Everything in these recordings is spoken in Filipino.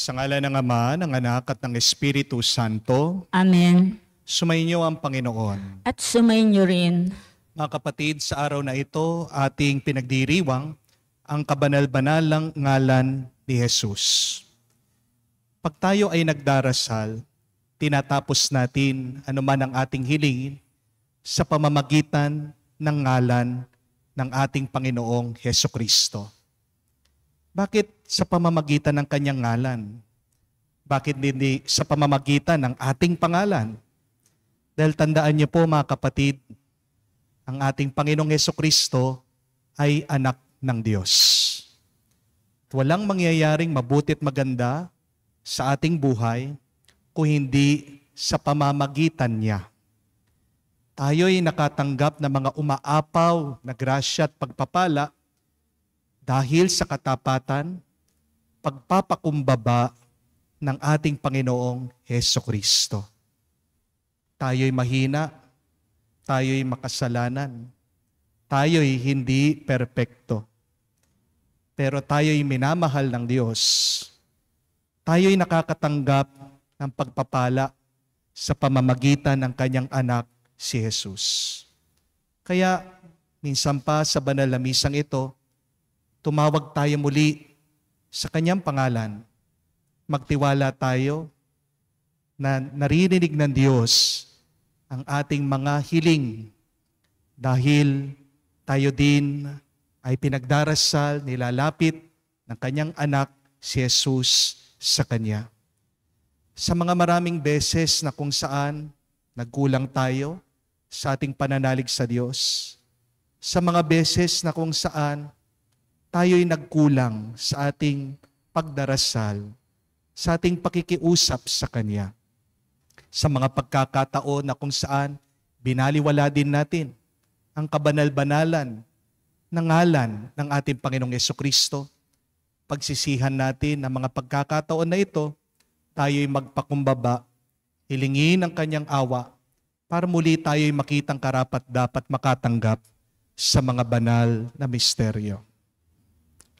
Sa ngalan ng Ama, ng Anak at ng Espiritu Santo. Amen. Sumainyo ang Panginoon. At sumainyo rin. Mga kapatid, sa araw na ito, ating pinagdiriwang ang kabanal-banalang ngalan ni Jesus. Pag tayo ay nagdarasal, tinatapos natin anuman ang ating hilingin sa pamamagitan ng ngalan ng ating Panginoong Hesukristo. Bakit sa pamamagitan ng kanyang ngalan? Bakit hindi sa pamamagitan ng ating pangalan? Dahil tandaan niyo po mga kapatid, ang ating Panginoong Hesukristo ay anak ng Diyos. Walang mangyayaring mabuti at maganda sa ating buhay kung hindi sa pamamagitan niya. Tayo'y nakatanggap ng mga umaapaw na grasya at pagpapala dahil sa katapatan, pagpapakumbaba ng ating Panginoong Hesukristo. Tayo'y mahina, tayo'y makasalanan, tayo'y hindi perpekto. Pero tayo'y minamahal ng Diyos. Tayo'y nakakatanggap ng pagpapala sa pamamagitan ng kanyang anak, si Jesus. Kaya, minsan pa sa banal na misang ito, tumawag tayo muli sa kanyang pangalan. Magtiwala tayo na naririnig ng Diyos ang ating mga hiling dahil tayo din ay pinagdarasal, nilalapit ng kanyang anak, si Jesus, sa kanya. Sa mga maraming beses na kung saan nagkulang tayo sa ating pananalig sa Diyos, sa mga beses na kung saan tayo'y nagkulang sa ating pagdarasal, sa ating pakikiusap sa Kanya. Sa mga pagkakataon na kung saan binaliwala din natin ang kabanal-banalan ng ngalan ng ating Panginoong Hesukristo, pagsisihan natin ang mga pagkakataon na ito, tayo'y magpakumbaba, hilingin ang Kanyang awa, para muli tayo'y makitang karapat-dapat makatanggap sa mga banal na misteryo.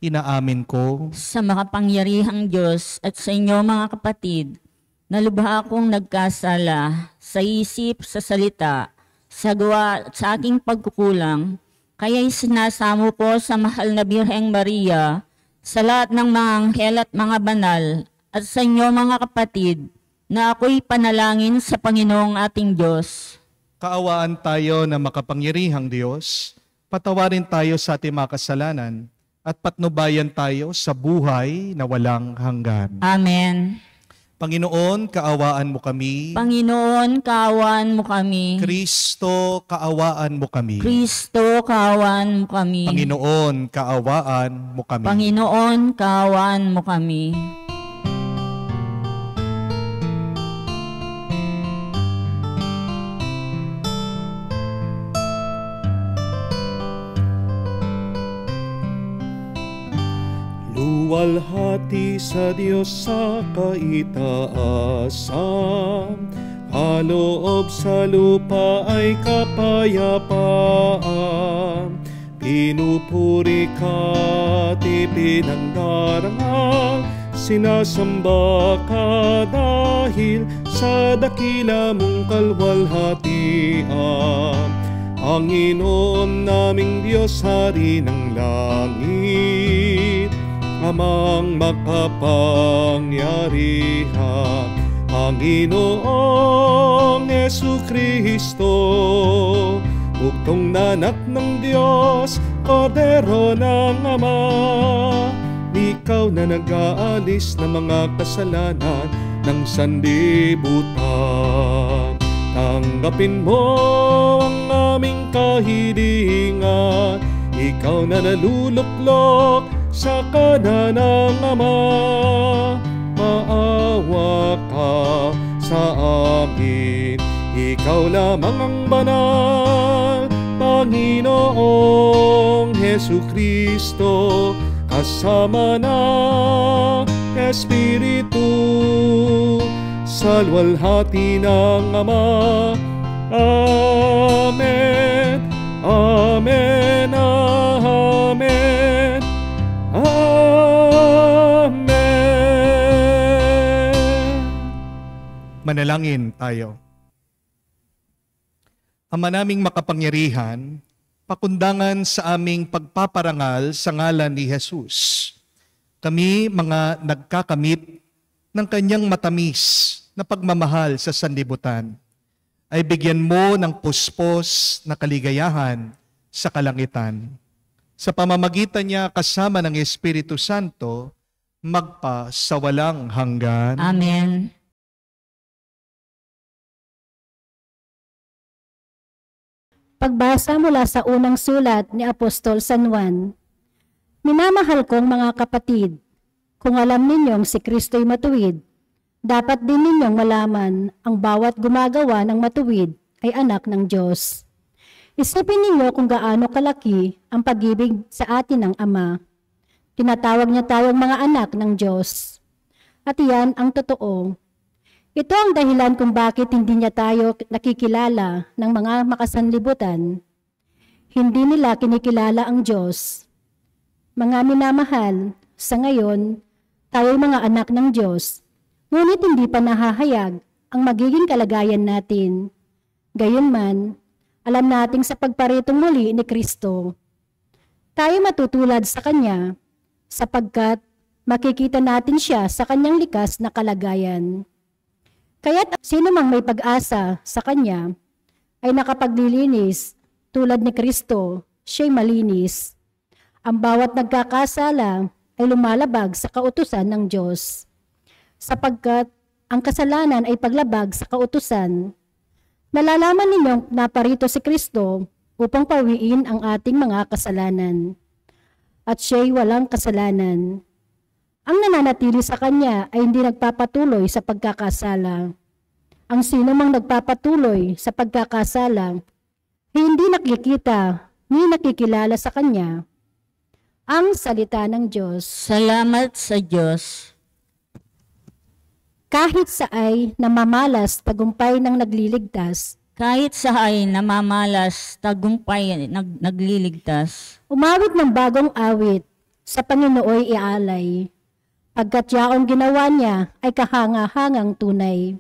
Inaamin ko Sa makapangyarihang Diyos at sa inyo mga kapatid, na lubha akong nagkasala sa isip, sa salita, sa gawa at sa aking pagkukulang, kaya'y sinasamo po sa mahal na Birheng Maria, sa lahat ng mga anghel at mga banal, at sa inyo mga kapatid, na ako'y panalangin sa Panginoong ating Diyos. kaawaan tayo na makapangyarihang Diyos, patawarin tayo sa ating mga kasalanan, at patnubayan tayo sa buhay na walang hanggan. Amen. Panginoon, kaawaan mo kami. Panginoon, kaawaan mo kami. Kristo, kaawaan mo kami. Kristo, kaawaan mo kami. Panginoon, kaawaan mo kami. Panginoon, kaawaan mo kami. Luwalhati sa Diyos sa kaitaasan, kaloob sa lupa ay kapayapaan. Pinupuri ka't ipinangdarangal, sinasamba ka dahil sa dakila mong kalwalhatian. Panginoon naming Diyos, Hari ng langit, Amang makapangyarihan, Panginoong Hesukristo, bugtong na anak ng Diyos, Kordero ng Ama. Ikaw na nag-aalis ng mga kasalanan ng sanlibutan. Tanggapin mo ang aming kahilingan, ikaw na naluluklok sa kanan ng Ama. Maawa ka sa amin, ikaw lamang ang banal, Panginoong Hesukristo, kasama ng Espiritu, sa luwalhati ng Ama. Amen, amen, amen, amen. Manalangin tayo. Ama naming makapangyarihan, pakundangan sa aming pagpaparangal sa ngalan ni Jesus. Kami mga nagkakamit ng kanyang matamis na pagmamahal sa sanlibutan, ay bigyan mo ng puspos na kaligayahan sa kalangitan. Sa pamamagitan niya kasama ng Espiritu Santo, magpa sa walang hanggan. Amen. Pagbasa mula sa unang sulat ni Apostol San Juan. Minamahal kong mga kapatid, kung alam ninyong si Kristo'y matuwid, dapat din ninyong malaman ang bawat gumagawa ng matuwid ay anak ng Diyos. Isipin ninyo kung gaano kalaki ang pag-ibig sa atin ng Ama. Tinatawag niya tayong mga anak ng Diyos. At iyan ang totoo. Ito ang dahilan kung bakit hindi niya tayo nakikilala ng mga makasanlibutan. Hindi nila kinikilala ang Diyos. Mga minamahal, sa ngayon, tayo'y mga anak ng Diyos, ngunit hindi pa nahahayag ang magiging kalagayan natin. Gayunman, alam nating sa pagparitong muli ni Kristo, tayo matutulad sa Kanya, sapagkat makikita natin siya sa Kanyang likas na kalagayan. Kaya't sino mang may pag-asa sa Kanya ay nakapaglilinis tulad ni Kristo, siya'y malinis. Ang bawat nagkakasala ay lumalabag sa kautusan ng Diyos, sapagkat ang kasalanan ay paglabag sa kautusan. Nalalaman ninyong naparito si Kristo upang pawiin ang ating mga kasalanan, at siya'y walang kasalanan. Ang nananatili sa Kanya ay hindi nagpapatuloy sa pagkakasala. Ang sino mang nagpapatuloy sa pagkakasala ay hindi nakikita ni nakikilala sa Kanya. Ang salita ng Diyos. Salamat sa Diyos. Kahit sa ay namamalas tagumpay ng nagliligtas, Kahit sa ay namamalas, tagumpay nagliligtas. umawit ng bagong awit, sa Panginooy ialay. Pagkat yaong ginawa niya ay kahanga-hangang tunay.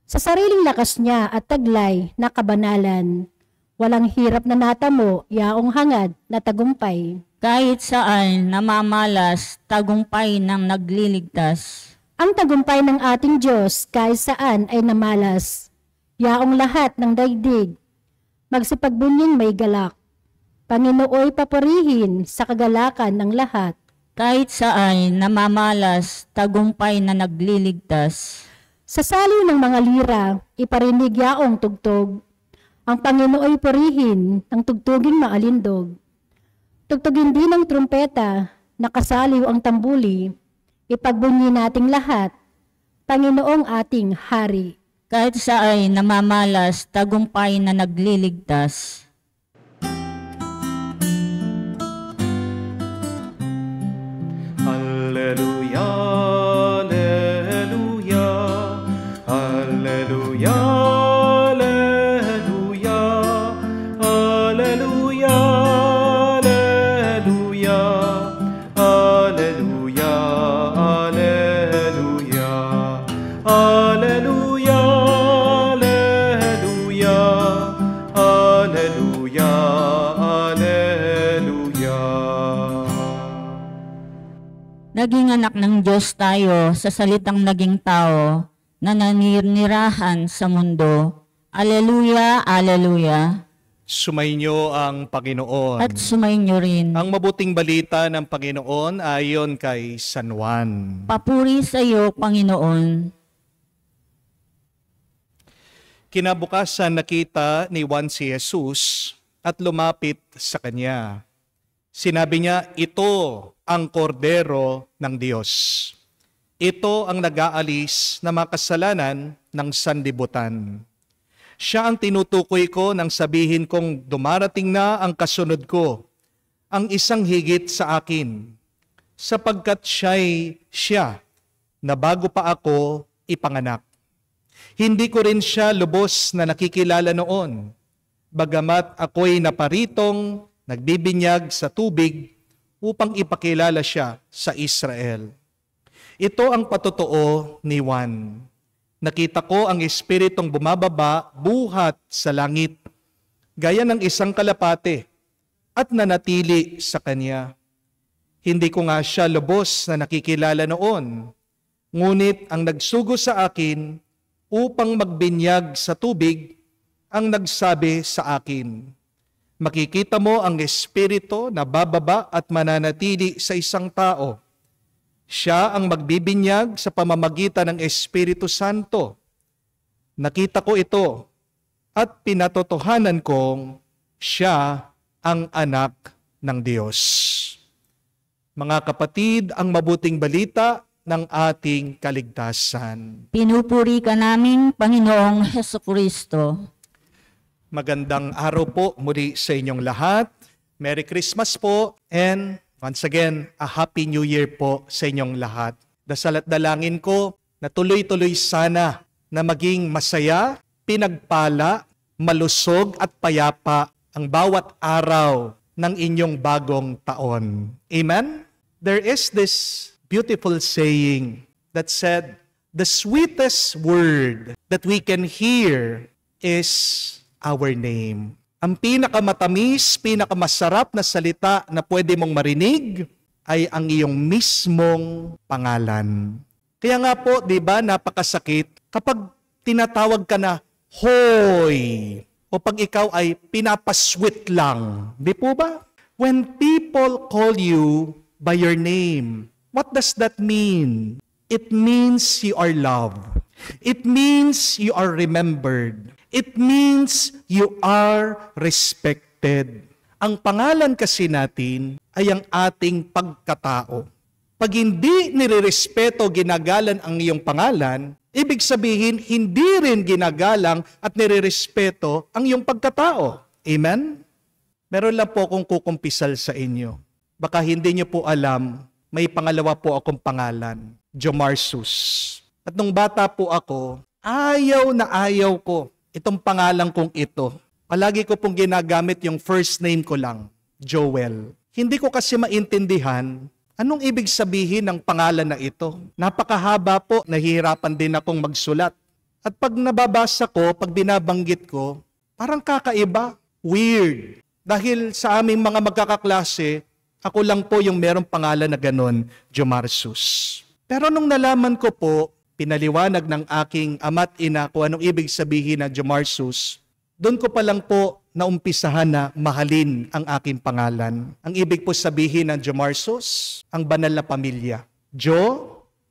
Sa sariling lakas niya at taglay na kabanalan, walang hirap na natamo yaong hangad na tagumpay. Kahit saan namamalas, tagumpay ng nagliligtas. Ang tagumpay ng ating Diyos kahit saan ay namalas. Yaong lahat ng daigdig, magsipagbunying may galak. Panginooy paparihin sa kagalakan ng lahat. Kahit saan namamalas, tagumpay na nagliligtas. Sa saliw ng mga lira, iparinig yaong tugtog. Ang Panginooy purihin ng tugtuging maalindog. Tugtugin din ng trumpeta, nakasaliw ang tambuli. Ipagbunyi nating lahat, Panginoong ating Hari. Kahit saan namamalas, tagumpay na nagliligtas. Alleluia, alleluia, alleluia, alleluia, alleluia, alleluia, alleluia, alleluia, alleluia, alleluia, alleluia. Naging anak ng Diyos tayo sa salitang naging tao na nanirnirahan sa mundo. Aleluya, aleluya. Sumainyo ang Panginoon. At sumainyo rin. Ang mabuting balita ng Panginoon ayon kay San Juan. Papuri sa iyo, Panginoon. Kinabukasan nakita ni Juan si Jesus at lumapit sa kanya. Sinabi niya, ito ang kordero ng Diyos. Ito ang nag-aalis na mga kasalanan ng sanlibutan. Siya ang tinutukoy ko nang sabihin kong dumarating na ang kasunod ko, ang isang higit sa akin, sapagkat siya na bago pa ako ipanganak. Hindi ko rin siya lubos na nakikilala noon, bagamat ako'y naparitong nagbibinyag sa tubig upang ipakilala siya sa Israel. Ito ang patotoo ni Juan. Nakita ko ang Espiritong bumababa buhat sa langit, gaya ng isang kalapate, at nanatili sa kanya. Hindi ko nga siya lubos na nakikilala noon, ngunit ang nagsugo sa akin upang magbinyag sa tubig ang nagsabi sa akin, makikita mo ang Espiritu na bababa at mananatili sa isang tao. Siya ang magbibinyag sa pamamagitan ng Espiritu Santo. Nakita ko ito at pinatotohanan kong siya ang anak ng Diyos. Mga kapatid, ang mabuting balita ng ating kaligtasan. Pinupuri ka namin, Panginoong Hesukristo. Magandang araw po muli sa inyong lahat. Merry Christmas po, and once again, a Happy New Year po sa inyong lahat. Dasal at dalangin ko na tuloy-tuloy sana na maging masaya, pinagpala, malusog at payapa ang bawat araw ng inyong bagong taon. Amen? There is this beautiful saying that said, the sweetest word that we can hear is our name. Ang pinakamatamis, pinakamasarap na salita na pwede mong marinig ay ang iyong mismong pangalan. Kaya nga po, di ba, napakasakit kapag tinatawag ka na, Hoy! O pag ikaw ay pinapasweet lang. Di po ba? When people call you by your name, what does that mean? It means you are loved. It means you are remembered. It means you are respected. Ang pangalan kasi natin ay ang ating pagkatao. Pag hindi nirerespeto, ginagalan ang iyong pangalan, ibig sabihin, hindi rin ginagalang at nirerespeto ang iyong pagkatao. Amen? Meron lang po akong kukumpisal sa inyo. Baka hindi niyo po alam, may pangalawa po akong pangalan, Jomarsus. At nung bata po ako, ayaw na ayaw ko itong pangalan kong ito. Palagi ko pong ginagamit yung first name ko lang, Joel. Hindi ko kasi maintindihan anong ibig sabihin ng pangalan na ito. Napakahaba po, nahihirapan din akong magsulat. At pag nababasa ko, pag binabanggit ko, parang kakaiba, weird. Dahil sa aming mga magkakaklase, ako lang po yung merong pangalan na ganon, Jomarsus. Pero nung nalaman ko po, pinaliwanag ng aking ama't ina kung anong ibig sabihin ng Jomarsus, doon ko pa lang po naumpisahan na mahalin ang aking pangalan. Ang ibig po sabihin ng Jomarsus, ang banal na pamilya.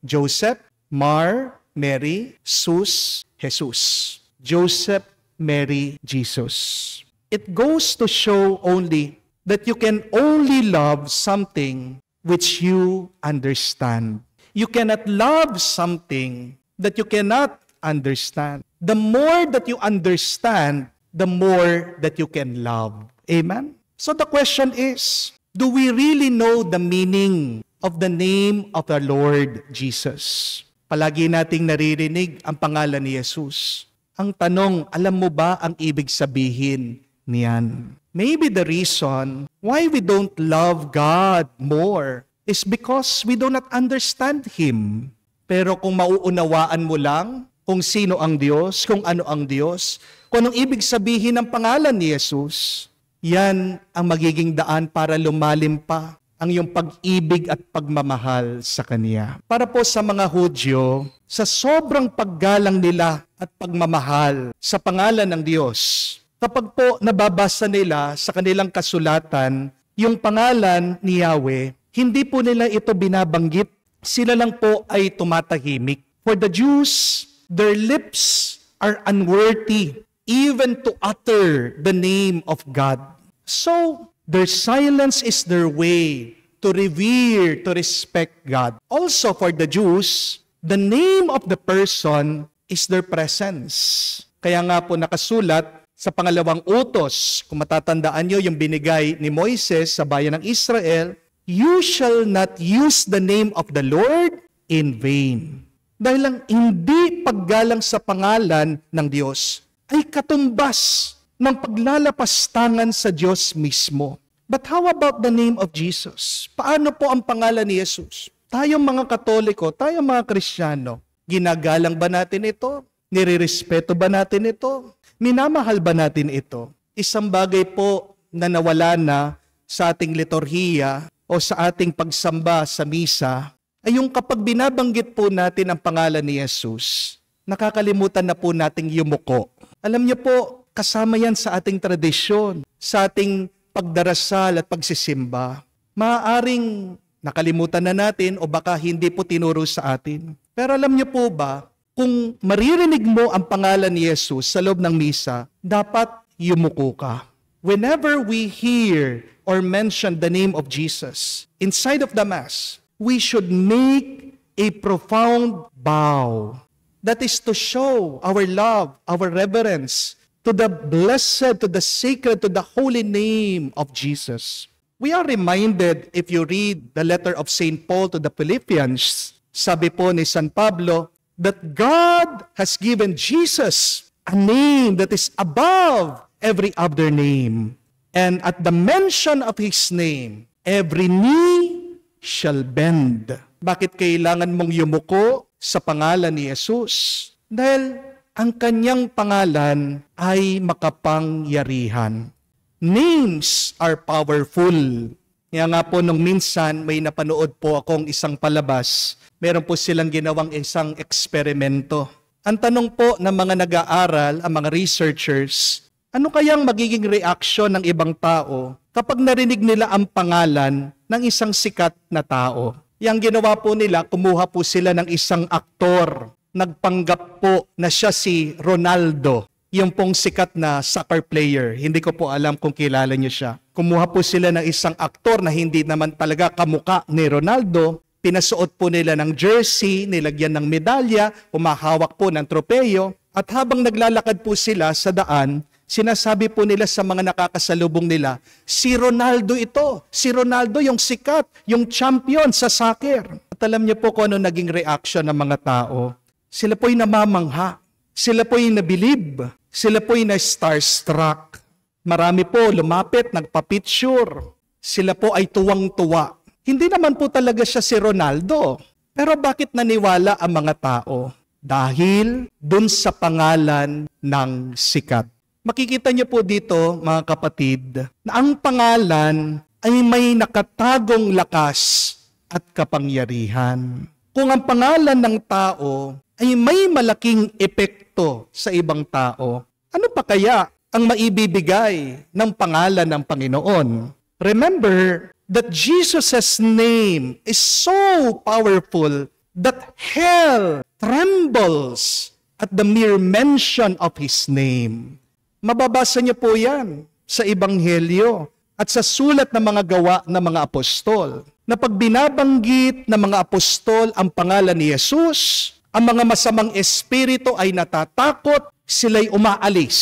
Joseph, Mar, Mary, Sus, Jesus. Joseph, Mary, Jesus. It goes to show only that you can only love something which you understand. You cannot love something that you cannot understand. The more that you understand, the more that you can love. Amen? So the question is, do we really know the meaning of the name of the Lord Jesus? Palagi nating naririnig ang pangalan ni Jesus. Ang tanong, alam mo ba ang ibig sabihin niyan? Maybe the reason why we don't love God more is because we do not understand Him. Pero kung mauunawaan mo lang kung sino ang Diyos, kung ano ang Diyos, kung anong ibig sabihin ng pangalan ni Jesus, yan ang magiging daan para lumalim pa ang iyong pag-ibig at pagmamahal sa Kanya. Para po sa mga Hudyo, sa sobrang paggalang nila at pagmamahal sa pangalan ng Diyos, kapag po nababasa nila sa kanilang kasulatan yung pangalan ni Yahweh, hindi po nila ito binabanggit. Sila lang po ay tumatahimik. For the Jews, their lips are unworthy even to utter the name of God. So, their silence is their way to revere, to respect God. Also for the Jews, the name of the person is their presence. Kaya nga po nakasulat sa pangalawang utos, kung matatandaan nyo yung binigay ni Moises sa bayan ng Israel, you shall not use the name of the Lord in vain. Dahil lang hindi paggalang sa pangalan ng Diyos ay katumbas ng paglalapastangan sa Diyos mismo. But how about the name of Jesus? Paano po ang pangalan ni Jesus? Tayong mga Katoliko, tayong mga Kristiyano, Ginagalang ba natin ito? Nirirespeto ba natin ito? Minamahal ba natin ito? Isang bagay po na nawala na sa ating liturhiya o sa ating pagsamba sa misa ay yung kapag binabanggit po natin ang pangalan ni Jesus, nakakalimutan na po nating yumuko. Alam niyo po, kasama yan sa ating tradisyon, sa ating pagdarasal at pagsisimba. Maaaring nakalimutan na natin o baka hindi po tinuro sa atin. Pero alam niyo po ba, kung maririnig mo ang pangalan ni Jesus sa loob ng misa, dapat yumuko ka. Whenever we hear or mention the name of Jesus inside of the Mass, we should make a profound bow. That is to show our love, our reverence to the blessed, to the sacred, to the holy name of Jesus. We are reminded, if you read the letter of St. Paul to the Philippians, sabi po ni San Pablo, that God has given Jesus a name that is above every other name. And at the mention of His name, every knee shall bend. Bakit kailangan mong yumuko sa pangalan ni Jesus? Dahil ang kanyang pangalan ay makapangyarihan. Names are powerful. Kaya nga po nung minsan may napanood po akong isang palabas, meron po silang ginawang isang eksperimento. Ang tanong po ng mga nag-aaral, ang mga researchers, ano kayang magiging reaksyon ng ibang tao kapag narinig nila ang pangalan ng isang sikat na tao? Yang ginawa po nila, kumuha po sila ng isang aktor. Nagpanggap po na siya si Ronaldo, yung pong sikat na soccer player. Hindi ko po alam kung kilala niyo siya. Kumuha po sila ng isang aktor na hindi naman talaga kamukha ni Ronaldo. Pinasuot po nila ng jersey, nilagyan ng medalya, humahawak po ng tropeyo. At habang naglalakad po sila sa daan, sinasabi po nila sa mga nakakasalubong nila, si Ronaldo ito. Si Ronaldo yung sikat, yung champion sa soccer. At alam niyo po kung ano naging reaction ng mga tao. Sila po'y namamangha. Sila po'y nabilib. Sila po'y na-starstruck. Marami po lumapit, nagpa-picture. Sila po ay tuwang-tuwa. Hindi naman po talaga siya si Ronaldo. Pero bakit naniwala ang mga tao? Dahil dun sa pangalan ng sikat. Makikita niyo po dito, mga kapatid, na ang pangalan ay may nakatagong lakas at kapangyarihan. Kung ang pangalan ng tao ay may malaking epekto sa ibang tao, ano pa kaya ang maibibigay ng pangalan ng Panginoon? Remember that Jesus' name is so powerful that hell trembles at the mere mention of His name. Mababasa niyo po yan sa Ebanghelyo at sa sulat ng mga gawa ng mga apostol, na pag binabanggit ng mga apostol ang pangalan ni Jesus, ang mga masamang espiritu ay natatakot, sila'y umaalis.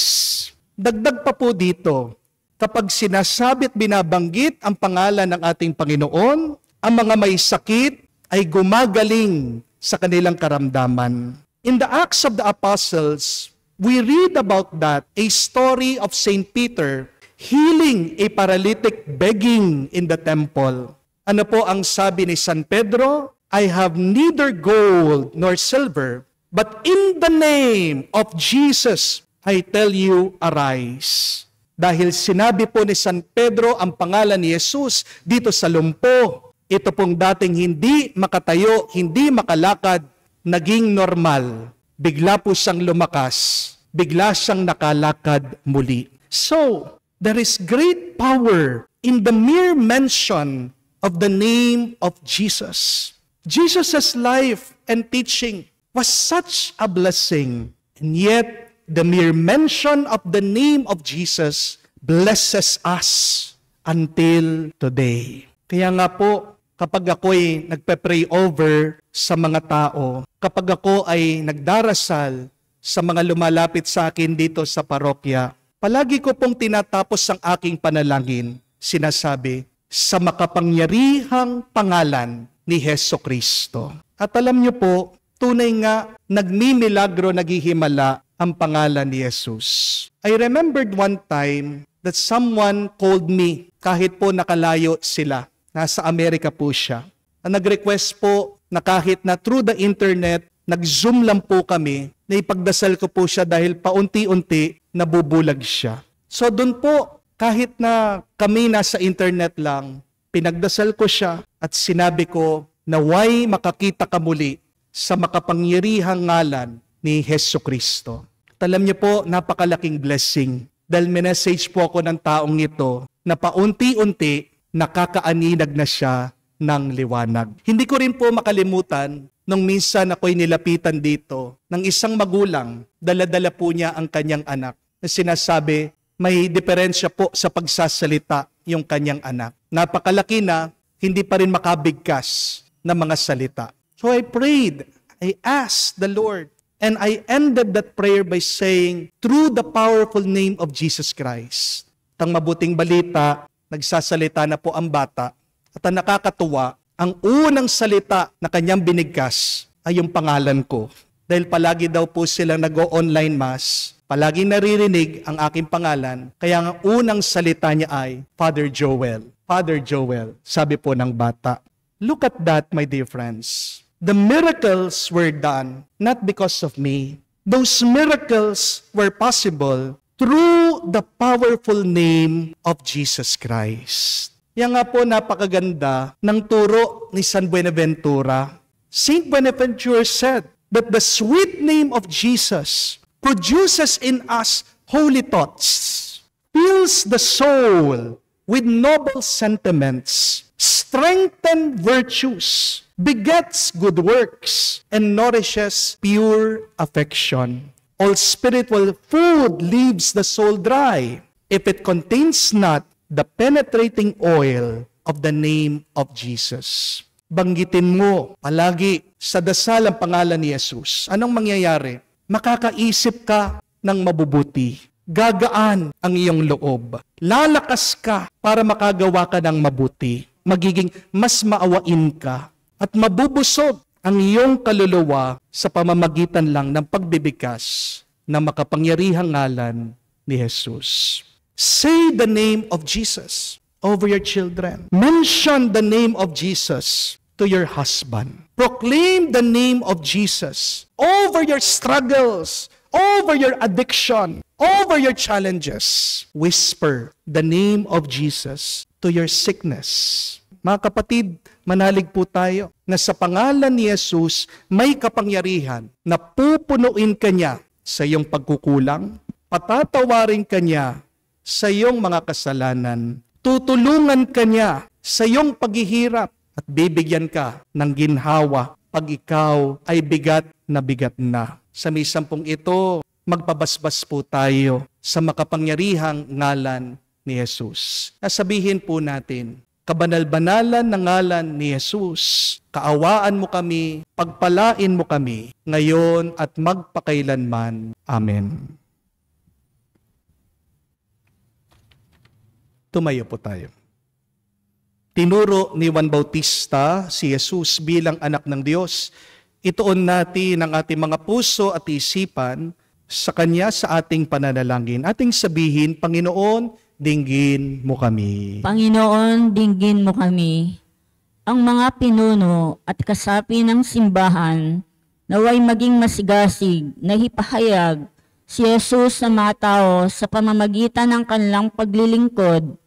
Dagdag pa po dito, kapag sinasabi at binabanggit ang pangalan ng ating Panginoon, ang mga may sakit ay gumagaling sa kanilang karamdaman. In the Acts of the Apostles, we read about that, a story of St. Peter healing a paralytic begging in the temple. Ano po ang sabi ni San Pedro? I have neither gold nor silver, but in the name of Jesus, I tell you, arise. Dahil sinabi po ni San Pedro ang pangalan ni Jesus dito sa lumpo, ito pong dating hindi makatayo, hindi makalakad, naging normal. Bigla po siyang lumakas, bigla siyang nakalakad muli. So, there is great power in the mere mention of the name of Jesus. Jesus' life and teaching was such a blessing, and yet the mere mention of the name of Jesus blesses us until today. Kaya nga po, kapag ako'y nagpe-pray over sa mga tao, kapag ako ay nagdarasal sa mga lumalapit sa akin dito sa parokya, palagi ko pong tinatapos ang aking panalangin, sinasabi, sa makapangyarihang pangalan ni Hesukristo. At alam niyo po, tunay nga, nagmimilagro, naghihimala ang pangalan ni Jesus. I remembered one time that someone called me, kahit po nakalayo sila, nasa Amerika po siya, na nag-request po na kahit na through the internet, nag-Zoom lang po kami, na ipagdasal ko po siya dahil paunti-unti nabubulag siya. So doon po, kahit na kami nasa internet lang, pinagdasal ko siya at sinabi ko, naway makakita ka muli sa makapangyarihang ngalan ni Jesucristo. At alam niyo po, napakalaking blessing. Dahil minessage po ako ng taong ito na paunti-unti nakakaaninag na siya ng liwanag. Hindi ko rin po makalimutan nung minsan ako'y nilapitan dito ng isang magulang, dala-dala po niya ang kanyang anak na sinasabi, may diferensya po sa pagsasalita yung kanyang anak. Napakalaki na, hindi pa rin makabigkas ng mga salita. So I prayed, I asked the Lord, and I ended that prayer by saying, through the powerful name of Jesus Christ. At ang mabuting balita, nagsasalita na po ang bata. At ang nakakatuwa, ang unang salita na kanyang binigkas ay yung pangalan ko. Dahil palagi daw po silang nag-o-online mass, palagi naririnig ang aking pangalan, kaya ang unang salita niya ay, Father Joel. Father Joel, sabi po ng bata. Look at that, my dear friends. The miracles were done not because of me. Those miracles were possible through the powerful name of Jesus Christ. Yan nga po napakaganda ng turo ni San Buenaventura. Saint Bonaventure said that the sweet name of Jesus produces in us holy thoughts, fills the soul with noble sentiments, strengthens virtues, begets good works, and nourishes pure affection. All spiritual food leaves the soul dry if it contains not the penetrating oil of the name of Jesus. Banggitin mo palagi sa dasal ang pangalan ni Jesus. Anong mangyayari? Makakaisip ka ng mabubuti. Gagaan ang iyong loob. Lalakas ka para makagawa ka ng mabuti. Magiging mas maawain ka at mabubusog ang iyong kaluluwa sa pamamagitan lang ng pagbibigkas ng makapangyarihang ngalan ni Jesus. Say the name of Jesus over your children. Mention the name of Jesus to your husband. Proclaim the name of Jesus over your struggles, over your addiction, over your challenges. Whisper the name of Jesus to your sickness. Mga kapatid, manalig po tayo na sa pangalan ni Jesus may kapangyarihan na pupunuin ka niya sa iyong pagkukulang, patatawarin ka niya sa iyong mga kasalanan, tutulungan ka niya sa iyong paghihirap at bibigyan ka ng ginhawa pag ikaw ay bigat na. Sa misampung ito, magpabasbas po tayo sa makapangyarihang ngalan ni Jesus. Nasabihin po natin, kabanal-banalan ng ngalan ni Jesus, kaawaan mo kami, pagpalain mo kami, ngayon at magpakailanman. Amen. Tumayo po tayo. Tinuro ni Juan Bautista si Jesus bilang anak ng Diyos. Ituon natin ang ating mga puso at isipan sa Kanya sa ating pananalangin. Ating sabihin, Panginoon, dinggin mo kami. Panginoon, dinggin mo kami. Ang mga pinuno at kasapi ng simbahan naway maging masigasig na hipahayag si Jesus sa mga tao sa pamamagitan ng kanilang paglilingkod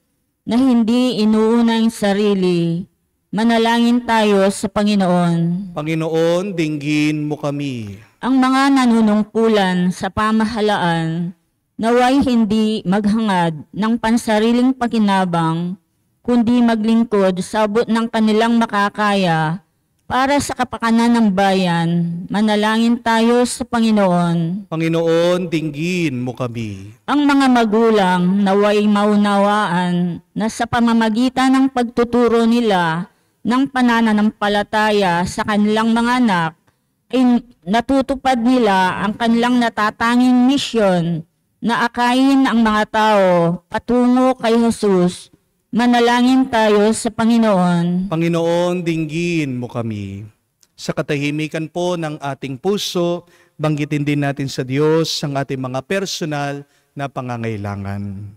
na hindi inuuna ang sarili. Manalangin tayo sa Panginoon. Panginoon, dinggin mo kami. Ang mga nanunungkulan sa pamahalaan naway hindi maghangad ng pansariling pakinabang, kundi maglingkod sa abot ng kanilang makakaya para sa kapakanan ng bayan. Manalangin tayo sa Panginoon. Panginoon, dinggin mo kami. Ang mga magulang naway maunawaan na sa pamamagitan ng pagtuturo nila ng pananampalataya sa kanilang mga anak, ay natutupad nila ang kanilang natatanging misyon na akayin ang mga tao patungo kay Jesus. Manalangin tayo sa Panginoon. Panginoon, dinggin mo kami. Sa katahimikan po ng ating puso, banggitin din natin sa Diyos ang ating mga personal na pangangailangan.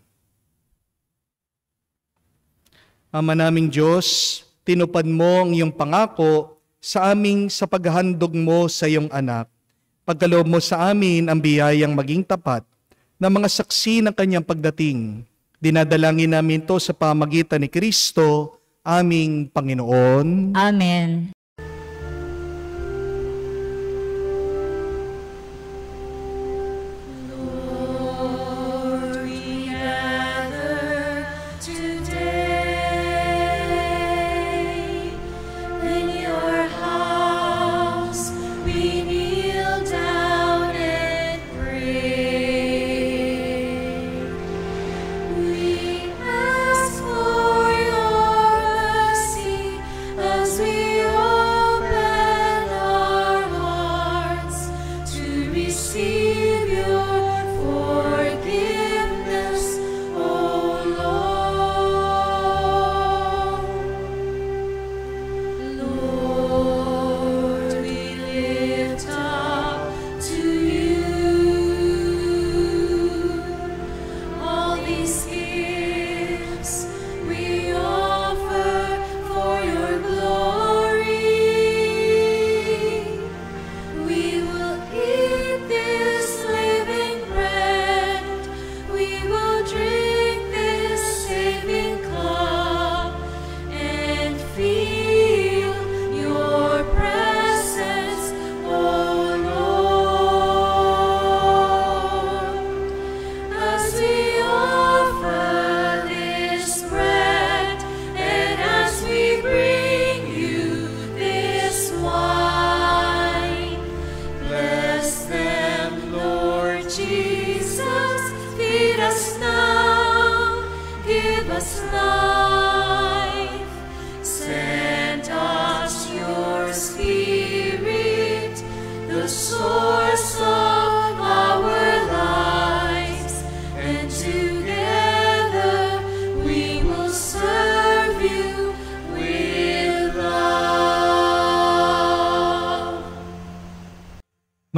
Ama naming Diyos, tinupad mo ang iyong pangako sa paghahandog mo sa iyong anak. Pagkaloob mo sa amin ang biyayang maging tapat na mga saksi ng kanyang pagdating. Dinadalangin namin to sa pamagitan ni Kristo, aming Panginoon. Amen.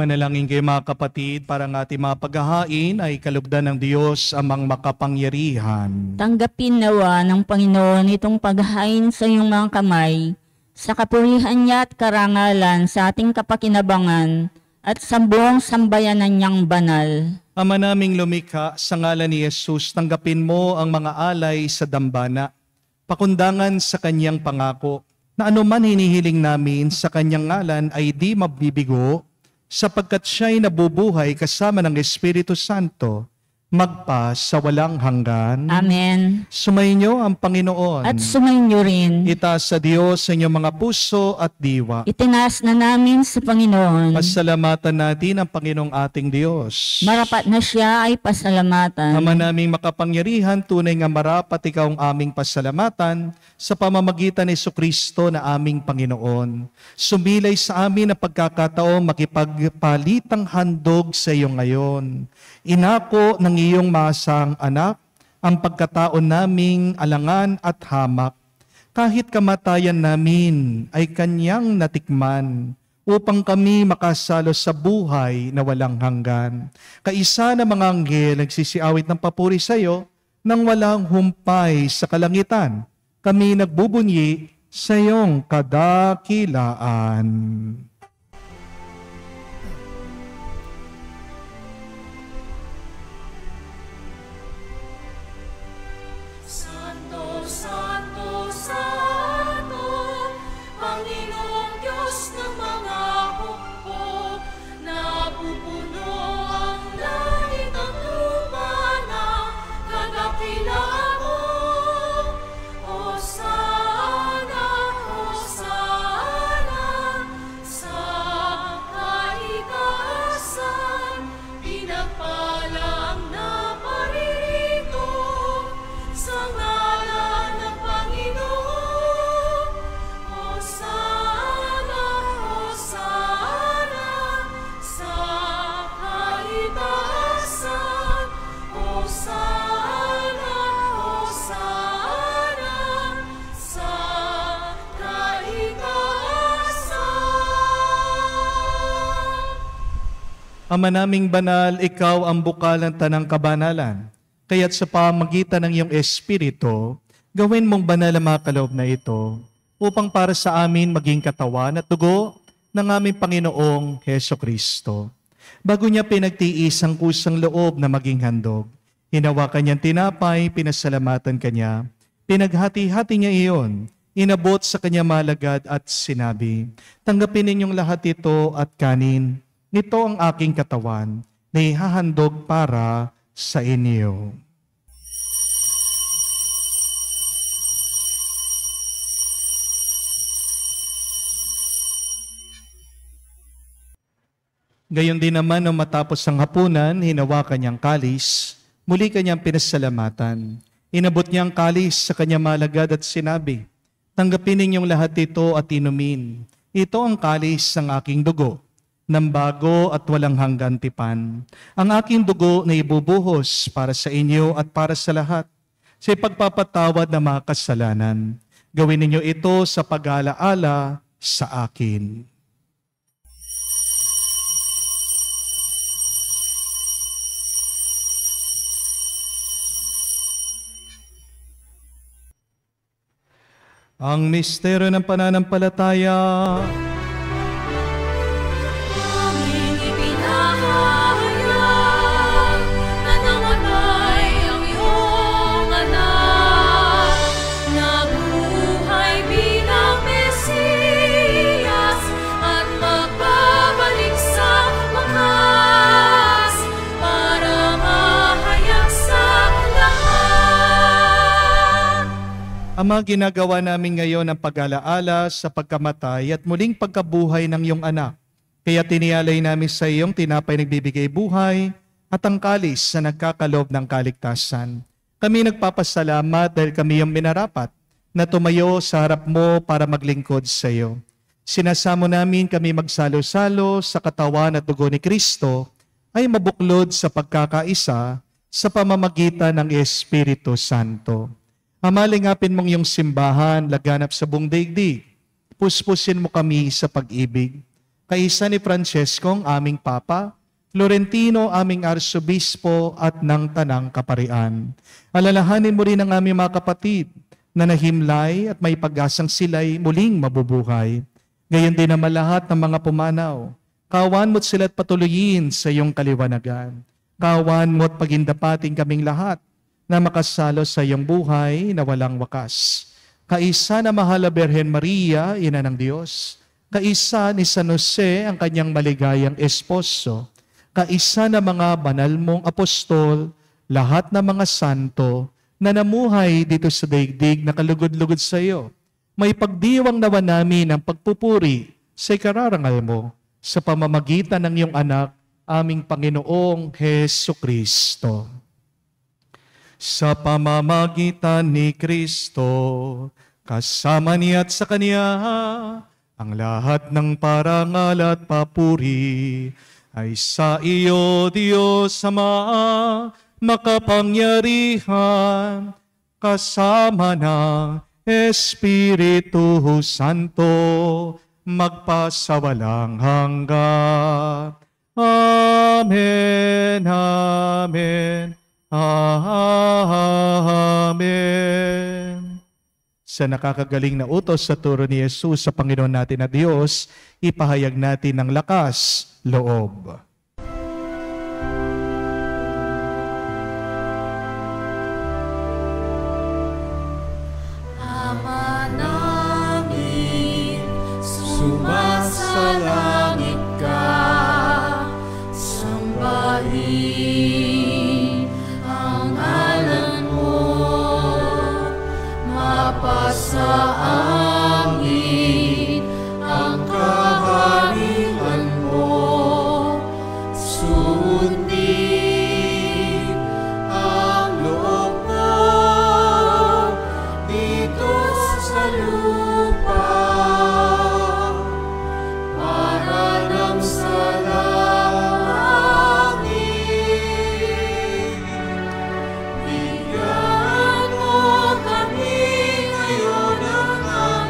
Manalangin kayo mga kapatid para ng ating mga paghahain ay kalugdan ng Diyos amang makapangyarihan. Tanggapin nawa ng Panginoon itong paghahain sa iyong mga kamay, sa kapurihan niya at karangalan sa ating kapakinabangan at sa buong sambayanan niyang banal. Ama naming lumikha, sa ngalan ni Jesus, tanggapin mo ang mga alay sa dambana, pakundangan sa kanyang pangako, na anuman hinihiling namin sa kanyang ngalan ay di mabibigo, sapagkat siya'y nabubuhay kasama ng Espiritu Santo, magpa sa walang hanggan. Amen. Sumainyo ang Panginoon. At sumainyo rin. Itaas sa Diyos sa inyong mga puso at diwa. Itinaas na namin sa Panginoon. Pasalamatan natin ang Panginoong ating Diyos. Marapat na siya ay pasalamatan. Ama naming makapangyarihan, tunay nga marapat ikaw ang aming pasalamatan sa pamamagitan ni Jesucristo na aming Panginoon. Sumilay sa amin ang pagkakataong makipagpalitang handog sa iyo ngayon. Inako ng iyong masang anak ang pagkataon naming alangan at hamak. Kahit kamatayan namin ay kanyang natikman upang kami makasalo sa buhay na walang hanggan. Kaisa ng mga anghel nagsisiawit ng papuri sa iyo nang walang humpay sa kalangitan. Kami nagbubunyi sa iyong kadakilaan. Ama naming banal, ikaw ang bukal ng tanang kabanalan. Kaya't sa pamagitan ng iyong Espiritu, gawin mong banal ang mga kaloob na ito upang para sa amin maging katawan at dugo ng aming Panginoong Heso Kristo. Bago niya pinagtiis ang kusang loob na maging handog, hinawakan niyang tinapay, pinasalamatan kanya, pinaghati-hati niya iyon, inabot sa kanya malagad at sinabi, "Tanggapin ninyong lahat ito at kanin. Ito ang aking katawan na ihahandog para sa inyo." Gayon din naman nang matapos ang hapunan, hinawakan niyang kalis, muli kanyang pinasalamatan. Inabot niya ang kalis sa kanya malagad at sinabi, "Tanggapin ninyong lahat ito at inumin. Ito ang kalis ng aking dugo, ng bago at walang hanggan tipan. Ang aking dugo na ibubuhos para sa inyo at para sa lahat, sa ipagpapatawad ng mga kasalanan. Gawin ninyo ito sa pag-alaala sa akin." Ang misteryo ng pananampalataya. Aming ipinahayag na namatay ang iyong anak, nabuhay bilang Mesiyas at magbabalik sa wakas para mahayag sa lahat. Ama, ginagawa namin ngayon ang pag-alaala sa pagkamatay at muling pagkabuhay ng iyong anak. Kaya tinialay namin sa iyong tinapay nagbibigay buhay at ang kalis na nagkakalob ng kaligtasan. Kami nagpapasalamat dahil kami yung minarapat na tumayo sa harap mo para maglingkod sa iyo. Sinasamo namin kami magsalo-salo sa katawan at dugo ni Kristo ay mabuklod sa pagkakaisa sa pamamagitan ng Espiritu Santo. Amalingapin mong iyong simbahan, laganap sa buong daigdig. Puspusin mo kami sa pag-ibig. Kaisa ni Francesco, ang aming Papa, Florentino, aming Arsobispo, at ng Tanang Kaparian. Alalahanin mo rin ang aming mga kapatid na nahimlay at may pag-asang sila'y muling mabubuhay. Gayon din naman lahat ng mga pumanaw. Kawan mo't sila't patuloyin sa iyong kaliwanagan. Kawan mo't pagindapating kaming lahat na makasalo sa iyong buhay na walang wakas. Kaisa na mahal na Birhen Maria, Ina ng Diyos. Kaisa ni San Jose, ang kanyang maligayang esposo. Kaisa na mga banal mong apostol, lahat ng mga santo na namuhay dito sa daigdig na kalugod-lugod sa iyo. May pagdiwang nawa namin ang pagpupuri sa ikararangal mo sa pamamagitan ng iyong anak, aming Panginoong Heso Kristo. Sa pamamagitan ni Kristo, kasama niya at sa Kanya, ang lahat ng parangal at papuri ay sa iyo, Diyos Ama, makapangyarihan, kasama ng Espiritu Santo, magpasawalang hanggan. Amen, amen. Amen. Sa nakakagaling na utos sa turo ni Jesus sa Panginoon natin na Diyos, ipahayag natin ng lakas loob. Ama namin, sumasalangit ka, sambahin sa amin ang kaharian mo, sundin ang loob mo dito sa lupa para nang sa langit. Bigyan mo kami ngayon ng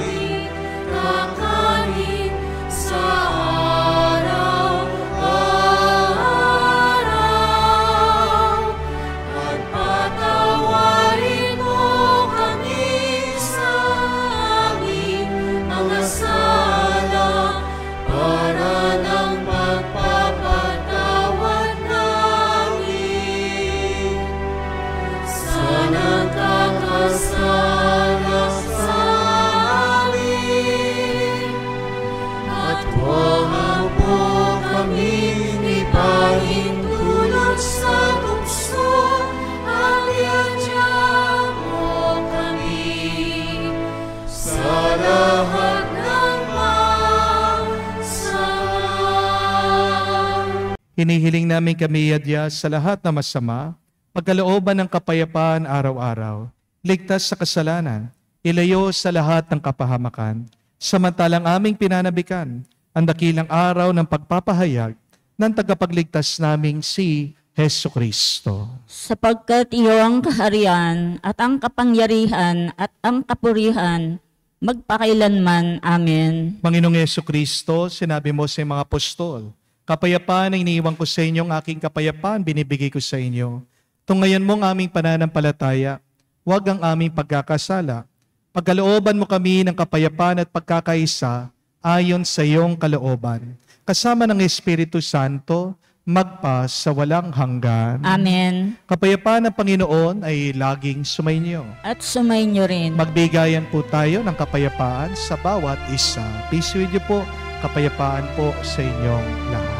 Hinihiling namin kami yadya sa lahat na masama, pagkalooban ng kapayapaan araw-araw, ligtas sa kasalanan, ilayo sa lahat ng kapahamakan, samantalang aming pinanabikan ang dakilang araw ng pagpapahayag ng tagapagligtas naming si Hesukristo. Sapagkat iyo ang kaharian at ang kapangyarihan at ang kapurihan magpakailanman. Amen. Panginoong Hesukristo, sinabi mo sa mga apostol, kapayapaan ang iniiwan ko sa inyo, ang aking kapayapaan binibigay ko sa inyo. Tungayan mo ang aming pananampalataya, huwag ang aming pagkakasala. Pagkalooban mo kami ng kapayapaan at pagkakaisa ayon sa iyong kalooban. Kasama ng Espiritu Santo, magpa sa walang hanggan. Amen. Kapayapaan ng Panginoon ay laging sumainyo. At sumainyo rin. Magbigayan po tayo ng kapayapaan sa bawat isa. Peace with you po. Kapayapaan po sa inyong lahat.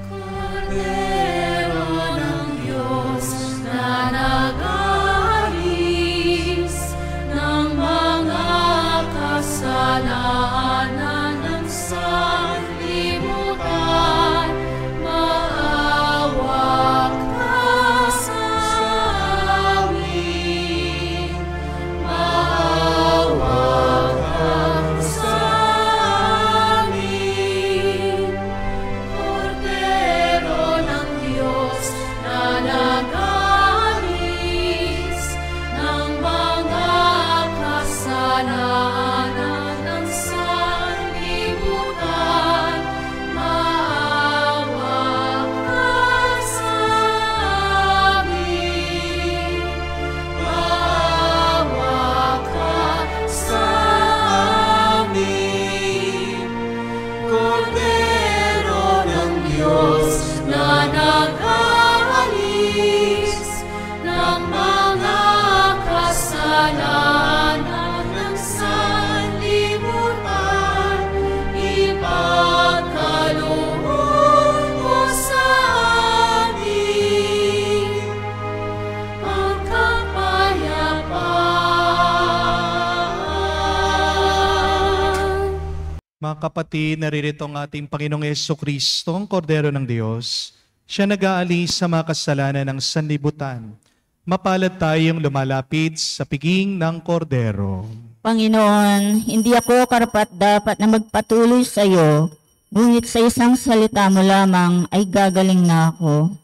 Cordero ng Diyos na nag-aalis ng mga kasalanan ng sanlibutan, maawa ka sa amin. Maawa ka sa amin. Cordero ng Diyos na nag-aalis ng mga kasalanan ng sanlibutan, maawa ka sa amin. Maawa ka sa amin. Cordero ng Diyos na nag-aalis ng mga kasalanan ng sanlibutan, ipagkaloob mo sa amin ang kapayapaan. Mga kapatid, naririto ang ating Panginoong Hesukristo, ang Kordero ng Diyos. Siya nag-aalis sa mga kasalanan ng sanlibutan. Mapalad tayong lumalapit sa piging ng Kordero. Panginoon, hindi ako karapat-dapat na magpatuloy sa iyo, ngunit sa isang salita mo lamang ay gagaling na ako.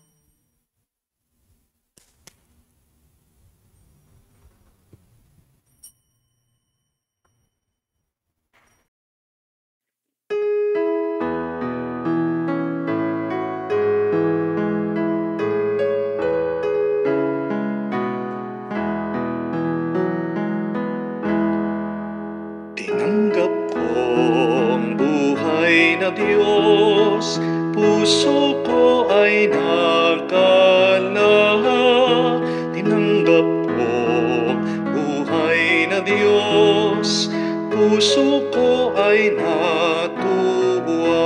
Tinanggap ko ang buhay na Diyos, puso ko ay nakalahak. Tinanggap ko ang buhay na Diyos, puso ko ay natuwa.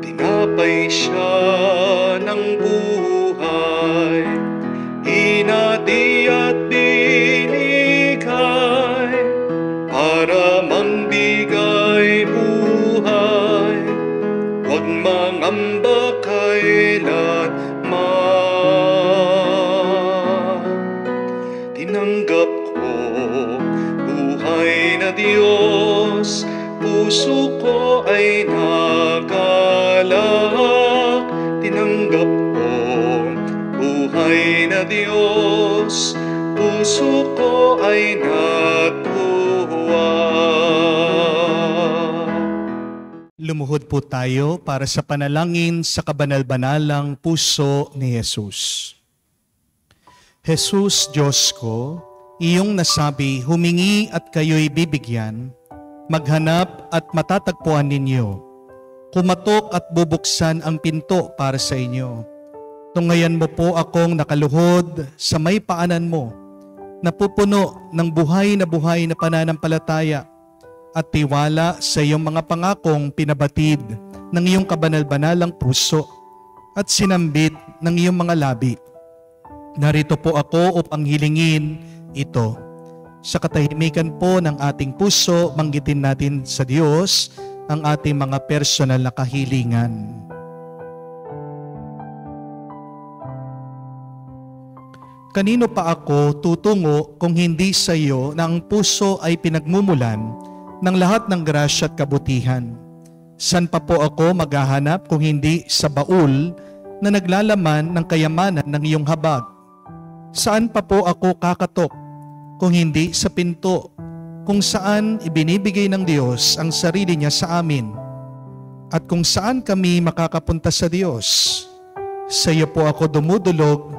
Tinapay siya ng buhay, hinati at binigay para mangbigay buhay. Huwag mangamba kailanman. Tinanggap ko buhay na Diyos, puso ko ay nagalak. Tinanggap ko buhay na Diyos, puso ko ay natuwa. Lumuhod po tayo para sa panalangin sa kabanal-banalang puso ni Jesus. Jesus, Diyos ko, iyong nasabi, humingi at kayo'y bibigyan, maghanap at matatagpuan ninyo, kumatok at bubuksan ang pinto para sa inyo. Tungayan mo po akong nakaluhod sa may paanan mo, napupuno ng buhay na pananampalataya at tiwala sa iyong mga pangakong pinabatid ng iyong kabanal-banalang puso at sinambit ng iyong mga labi. Narito po ako upang hilingin ito. Sa katahimikan po ng ating puso, banggitin natin sa Diyos ang ating mga personal na kahilingan. Kanino pa ako tutungo kung hindi sa iyo na ang puso ay pinagmumulan ng lahat ng grasya at kabutihan? San pa po ako maghahanap kung hindi sa baul na naglalaman ng kayamanan ng iyong habag? Saan pa po ako kakatok kung hindi sa pinto kung saan ibinibigay ng Diyos ang sarili niya sa amin? At kung saan kami makakapunta sa Diyos? Sa iyo po ako dumudulog,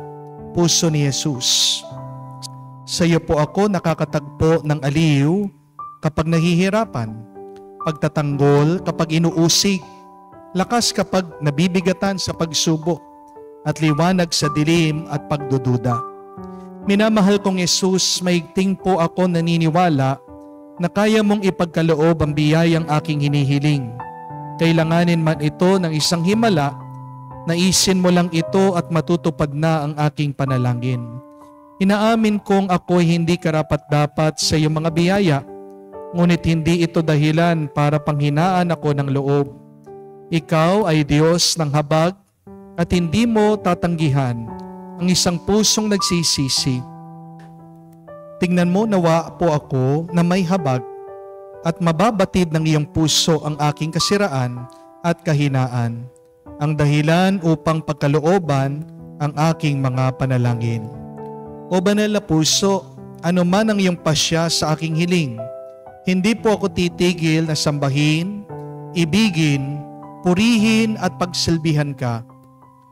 puso ni Jesus. Sa iyo po ako nakakatagpo ng aliw kapag nahihirapan, pagtatanggol kapag inuusig, lakas kapag nabibigatan sa pagsubok, at liwanag sa dilim at pagdududa. Minamahal kong Jesus, maigting po ako naniniwala na kaya mong ipagkaloob ang biyayang aking hinihiling. Kailanganin man ito ng isang himala, naisin mo lang ito at matutupad na ang aking panalangin. Inaamin kong ako'y hindi karapat-dapat sa iyong mga biyaya, ngunit hindi ito dahilan para panghinaan ako ng loob. Ikaw ay Diyos ng habag at hindi mo tatanggihan ang isang pusong nagsisisi. Tingnan mo nawa po ako na may habag at mababatid ng iyong puso ang aking kasiraan at kahinaan, ang dahilan upang pagkalooban ang aking mga panalangin. O banal na puso, ano man ang iyong pasya sa aking hiling, hindi po ako titigil na sambahin, ibigin, purihin at pagsilbihan ka.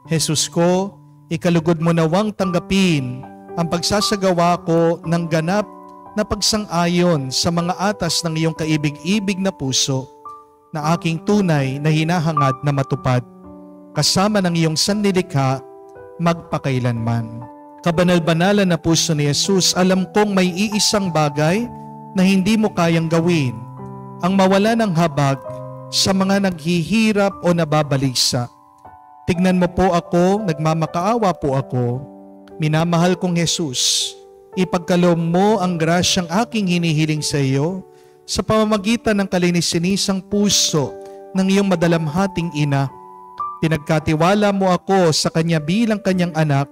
Jesus ko, ikalugod mo nawang tanggapin ang pagsasagawa ko ng ganap na pagsang-ayon sa mga atas ng iyong kaibig-ibig na puso na aking tunay na hinahangad na matupad, kasama ng iyong sanlilikha magpakailanman. Kabanal-banalan na puso ni Jesus, alam kong may iisang bagay na hindi mo kayang gawin, ang mawala ng habag sa mga naghihirap o nababalisa. Tignan mo po ako, nagmamakaawa po ako. Minamahal kong Jesus, ipagkaloob mo ang grasyang aking hinihiling sa iyo sa pamamagitan ng kalininisang puso ng iyong madalamhating ina. Pinagkatiwala mo ako sa kanya bilang kanyang anak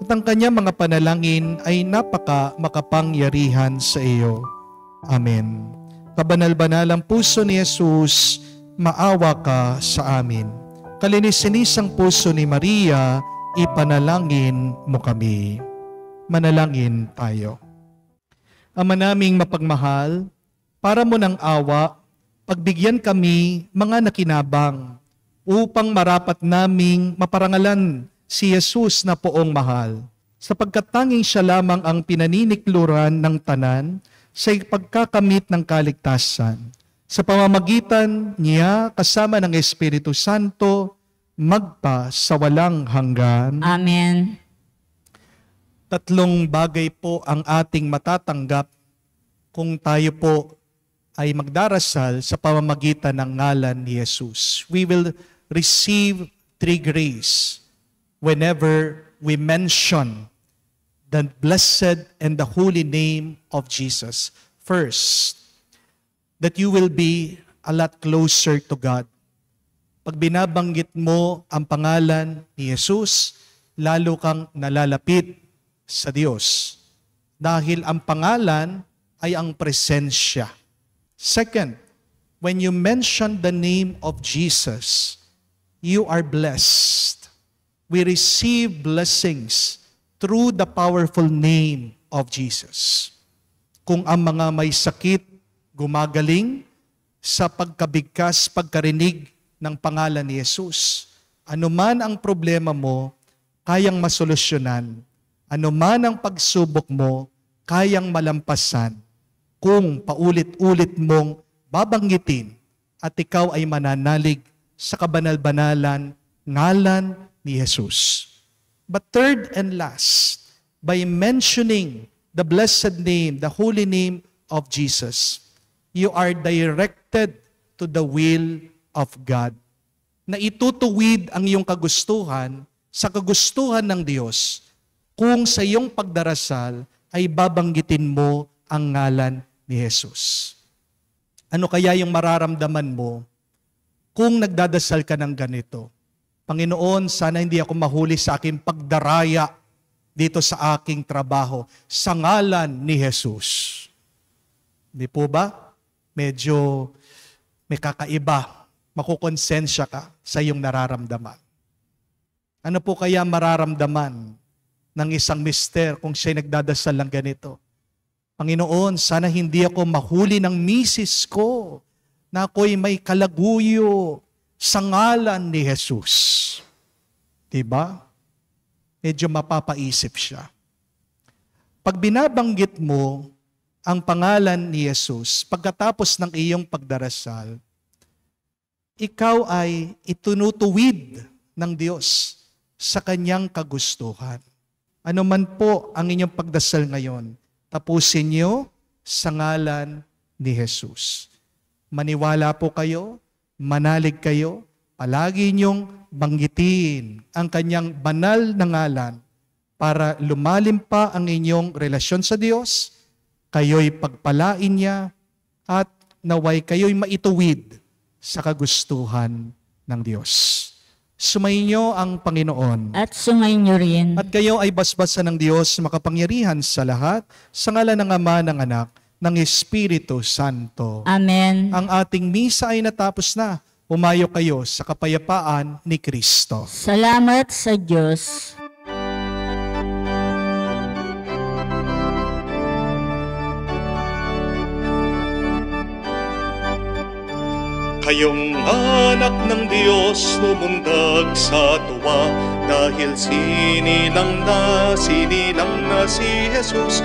at ang kanyang mga panalangin ay makapangyarihan sa iyo. Amen. Kabanal-banalang puso ni Jesus, maawa ka sa amin. Kalininisang puso ni Maria, ipanalangin mo kami. Manalangin tayo. Ama naming mapagmahal, para mo ng awa, pagbigyan kami mga nakinabang upang marapat naming maparangalan si Jesus na poong mahal, sapagkat tanging siya lamang ang pinaninikluran ng tanan sa pagkakamit ng kaligtasan. Sa pamamagitan niya kasama ng Espiritu Santo, magpa sa walang hanggan. Amen. 3 bagay po ang ating matatanggap kung tayo po ay magdarasal sa pamamagitan ng ngalan ni Jesus. We will receive 3 grace whenever we mention the blessed and the holy name of Jesus. First, that you will be a lot closer to God. Pag binabanggit mo ang pangalan ni Jesus, lalo kang nalalapit sa Diyos. Dahil ang pangalan ay ang presensya. Second, when you mention the name of Jesus, you are blessed. We receive blessings through the powerful name of Jesus. Kung ang mga may sakit gumagaling sa pagkabigkas, pagkarinig ng pangalan ni Jesus, anuman ang problema mo, kayang masolusyonan. Anuman ang pagsubok mo, kayang malampasan kung paulit-ulit mong babanggitin at ikaw ay mananalig sa kabanal-banalan ngalan ni Jesus. But third and last, by mentioning the blessed name, the holy name of Jesus, you are directed to the will of God. Na itutuwid ang iyong kagustuhan sa kagustuhan ng Diyos kung sa iyong pagdarasal ay babanggitin mo ang ngalan ni Jesus. Ano kaya yung mararamdaman mo kung nagdadasal ka ng ganito? Panginoon, sana hindi ako mahuli sa aking pagdaraya dito sa aking trabaho sa ngalan ni Jesus. Di po ba? Medyo may kakaiba. Makukonsensya ka sa iyong nararamdaman. Ano po kaya mararamdaman ng isang mister kung siya'y nagdadasal ng ganito? Panginoon, sana hindi ako mahuli ng misis ko na ako'y may kalaguyo sa ngalan ni Jesus. Diba? Medyo mapapaisip siya. Pag binabanggit mo ang pangalan ni Jesus, pagkatapos ng iyong pagdarasal, ikaw ay itunutuwid ng Diyos sa kanyang kagustuhan. Ano man po ang inyong pagdasal ngayon, tapusin niyo sa ngalan ni Jesus. Maniwala po kayo, manalig kayo, palagi niyong banggitin ang kanyang banal na ngalan para lumalim pa ang inyong relasyon sa Diyos, kayo'y pagpalain niya, at naway kayo'y maituwid sa kagustuhan ng Diyos. Sumainyo ang Panginoon. At sumayin niyo rin. At kayo ay basbasan ng Diyos makapangyarihan sa lahat, sa ngalan ng Ama, ng Anak, ng Espiritu Santo. Amen. Ang ating misa ay natapos na. Pumayo kayo sa kapayapaan ni Kristo. Salamat sa Diyos. Kayong anak ng Diyos lumundag sa tuwa dahil sinilang na si Jesus.